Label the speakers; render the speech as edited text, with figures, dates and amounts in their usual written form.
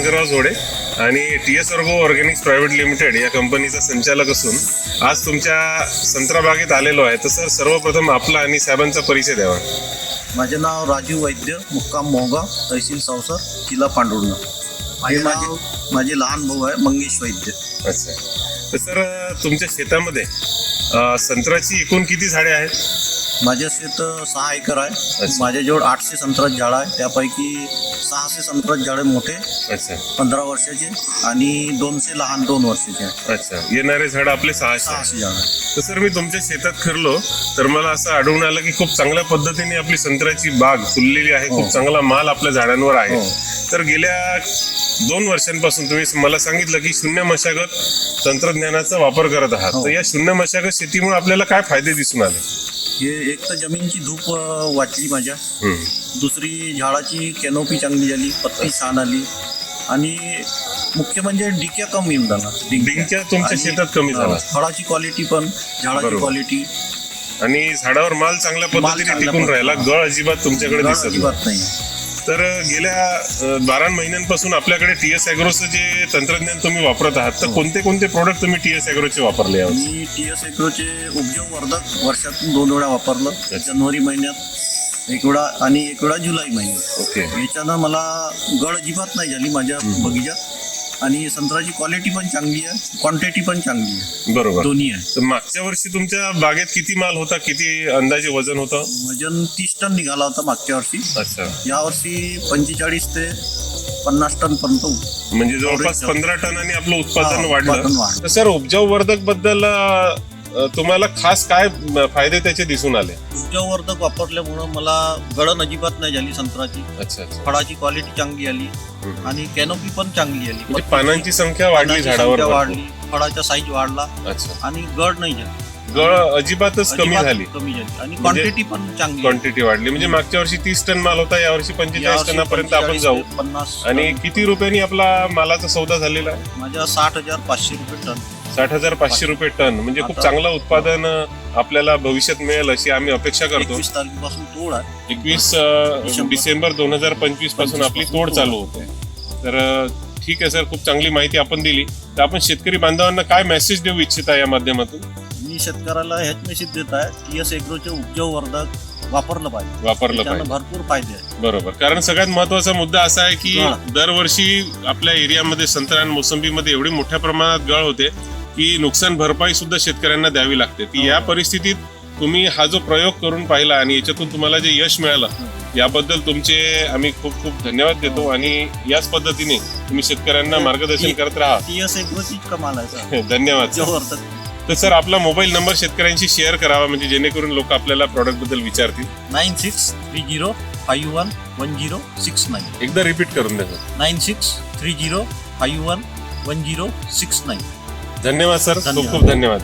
Speaker 1: शंकरराव जोडे आणि TS Ergo Organics private limited या कंपनीचा संचालक असून आज तुमच्या संत्रा बागेत आलेलो आहे. तर सर, सर्वप्रथम आपला आणि साहेबांचा परिचय द्यावा.
Speaker 2: माझे नाव राजीव वैद्य, मुक्काम मोहगाव, तहसील सावसर, जिल्हा पांडुर्णा. माझे लहान भाऊ आहे मंगेश वैद्य.
Speaker 1: अच्छा. तर सर, तुमच्या शेतामध्ये संत्र्याची एकूण किती झाडे आहेत?
Speaker 2: माझे शेत 6 एकर आहे.
Speaker 1: अच्छा.
Speaker 2: माझ्याजवळ 800 संत्र्याचे झाडं आहे. त्यापैकी 600 संत्र्याचे झाडे मोठे
Speaker 1: अच्छा
Speaker 2: 15 वर्षाचे आणि 200 लहान 2 वर्षाचे आहे.
Speaker 1: अच्छा. येणारे झाड आपले 600
Speaker 2: झाडं आहे.
Speaker 1: तर सर, मी तुमच्या शेतात फिरलो तर मला असं आढळून आलं की खूप चांगल्या पद्धतीने आपली संत्र्याची बाग फुललेली आहे. खूप चांगला माल आपल्या झाडांवर आहे. तर गेल्या 2 वर्षांपासून तुम्ही मला सांगितलं की शून्य मशागत तंत्रज्ञानाचा वापर करत आहात. तर या शून्य मशागत शेतीमुळे आपल्याला काय फायदे दिसून आले?
Speaker 2: हे एक तर जमिनीची धूप वाचली माझ्या, दुसरी झाडाची कॅनोपी चांगली झाली, पत्ती छान आली आणि मुख्य म्हणजे डिक्या कमी येऊन झाला.
Speaker 1: डिंक्या तुमच्या शेतात कमी झाला.
Speaker 2: फळाची क्वालिटी पण, झाडाची क्वालिटी
Speaker 1: आणि झाडावर माल चांगल्या पद्धतीने टिकून राहिला. गळ अजिबात तुमच्याकडे दिसत
Speaker 2: अजिबात नाही.
Speaker 1: तर गेल्या 12 महिन्यांपासून आपल्याकडे TS ॲग्रोचं जे तंत्रज्ञान तुम्ही वापरत आहात, तर कोणते कोणते प्रोडक्ट तुम्ही TS ॲग्रोचे वापरले आहात?
Speaker 2: मी TS ॲग्रोचे उपजोग वर्धक वर्षातून 2 वेळा वापरलं. जानेवारी महिन्यात 1 वेळा आणि 1 वेळा जुलै महिन्यात.
Speaker 1: ओके.
Speaker 2: याच्यानं मला गळ अजिबात नाही झाली माझ्या बगीचात आणि संत्र्याची क्वालिटी पण चांगली आहे, क्वांटिटी पण चांगली आहे.
Speaker 1: बरोबर.
Speaker 2: दोन्ही आहे.
Speaker 1: तर मागच्या वर्षी तुमच्या बागेत किती माल होता? किती अंदाजे वजन होतं?
Speaker 2: वजन 30 टन निघाला होता मागच्या वर्षी.
Speaker 1: अच्छा.
Speaker 2: यावर्षी 45 ते 50 टन पर्यंत होतं.
Speaker 1: म्हणजे जवळपास 15 टनांनी आपलं उत्पादन वाढलं.
Speaker 2: वाढलं.
Speaker 1: तर सर, उपजाऊ वर्धक बद्दल तुम्हाला खास काय फायदे त्याचे दिसून आले?
Speaker 2: उपजाऊ वर्धक वापरल्यामुळं मला गळण अजिबात नाही झाली संत्र्याची.
Speaker 1: अच्छा अच्छा.
Speaker 2: फळाची क्वालिटी चांगली आली आणि कॅनोपी पण चांगली आली.
Speaker 1: म्हणजे पानांची संख्या वाढली, झाडावर
Speaker 2: वाढली, फळाचा साईज वाढला.
Speaker 1: अच्छा.
Speaker 2: आणि गळ नाही झाली,
Speaker 1: गळ अजिबातच कमी झाली
Speaker 2: आणि क्वांटिटी पण चांगली.
Speaker 1: क्वांटिटी वाढली. म्हणजे मागच्या वर्षी 30 टन माल होता, यावर्षी 45 टनापर्यंत आपण जाऊ.
Speaker 2: 50.
Speaker 1: आणि किती रुपयांनी आपला मालाचा सौदा झालेला आहे?
Speaker 2: माझ्या 60,500 रुपये टन.
Speaker 1: 60,500 रुपये टन. म्हणजे खूप चांगलं उत्पादन आपल्याला भविष्यात मिळेल अशी आम्ही अपेक्षा करतो.
Speaker 2: 21 तारखेपासून तोड आहे.
Speaker 1: 21 डिसेंबर 2025 पासून आपली तोड चालू होते. तर ठीक आहे सर, खूप चांगली माहिती आपण दिली. तर आपण शेतकरी बांधवांना काय मेसेज देऊ इच्छिता या माध्यमातून?
Speaker 2: मी शेतकऱ्याला हेच मेसेज देत आहे, TS ॲग्रोचे उपजाऊ वर्धक वापरलं पाहिजे. भरपूर फायदे आहेत.
Speaker 1: बरोबर. कारण सगळ्यात महत्वाचा मुद्दा असा आहे की दरवर्षी आपल्या एरियामध्ये संत्रा आणि मोसंबीमध्ये एवढी मोठ्या प्रमाणात गळ होते की नुकसान भरपाई सुद्धा शेतकऱ्यांना द्यावी लागते. ती या परिस्थितीत तुम्ही हा जो प्रयोग करून पाहिला आणि याच्यातून तुम्हाला जे यश मिळालं, याबद्दल तुमचे आम्ही खूप खूप धन्यवाद देतो. आणि याच पद्धतीने तुम्ही शेतकऱ्यांना मार्गदर्शन करत राहा.
Speaker 2: TS ॲग्रोची कमाल आहे.
Speaker 1: धन्यवाद सर. तर सर, आपला मोबाईल नंबर शेतकऱ्यांशी शेअर करावा, म्हणजे जेणेकरून लोक आपल्याला प्रॉडक्ट बद्दल विचारतील.
Speaker 2: 9630511069.
Speaker 1: एकदा रिपीट करून द्या.
Speaker 2: 9630511069.
Speaker 1: धन्यवाद सर, खूप खूप धन्यवाद.